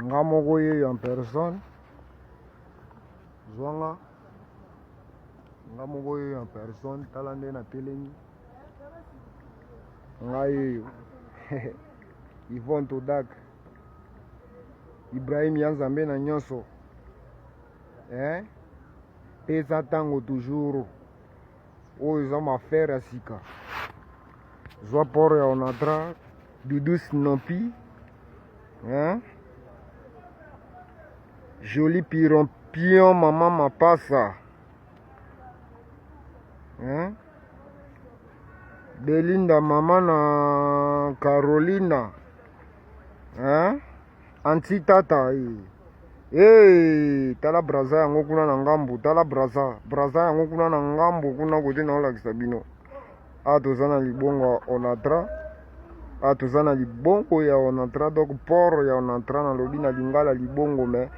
nga moko ye en personne zwanga nga moko ye en personne tala nde na telemi nga yeyo Yvon Todak Ibrahim ya Nzambe na nyonso pesa ntango toujours oyo eza mafere ya sika zwa poro ya Onatra Dudu Snopi Joli Piron Mama Mapasa Belinda Mama na Carolina Anti Tata tala braza yango kuna na ngambu tala braza yango kuna na ngambu kuna kote na olakisa bino toza na libongo Onatra toza na libongo ya Onatra donc port ya Onatra na lobi na lingala libongo me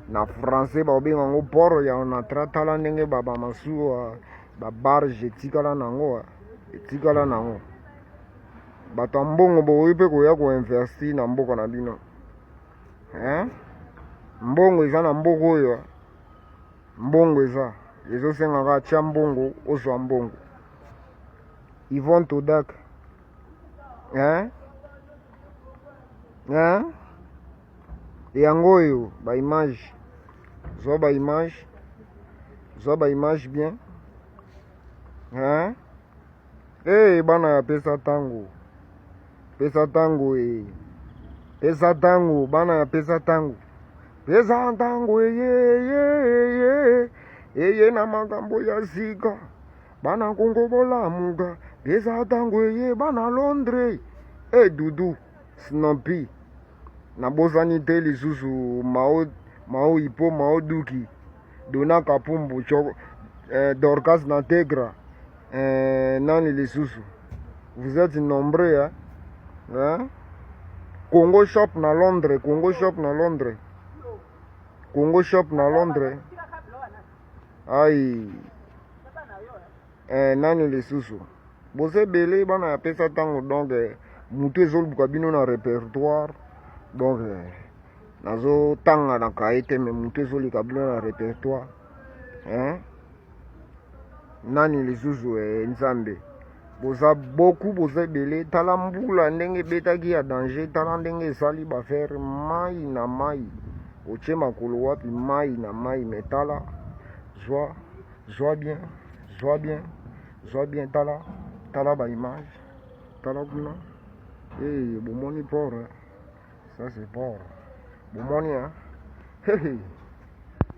na français baobenga yango port ya Onatra tala ndenge bamasuwa babarge etikala nango bato ya mbongo bokoki mpe koya koinvesti na mboka na bino mbongo eza na mboka oyo mbongo ezosengaka atya mbongo ozwa mbongo Yvon Todak yango oyo baimage zwa baimage bien bana ya pesa tango bana ya pesa tango eye na makambo ya sika bana Kongo bolamuka pesa tango eye bana Londres Dudu Snopi nabosani te lisusu Mao Ipo Mao Duki Dona Kapumbu Dorcas Nategra nani lisusu vous êtes nombreux Congo Shop na Londres nani lisusu bose bele bana ya pesa tango donc mutu ezoluka bino na répertoire donc nazotanga na kaye te me mutu ezolika bino na répertoire nani lisusu Nzambe boza ebele tala mbula ndenge ebetaki ya danger tala ndenge esali bafere mai na mai otie makolo wapi mai na mai me tala zwa bien tala baimage tala kuna bomoni port ça c'est port bomoni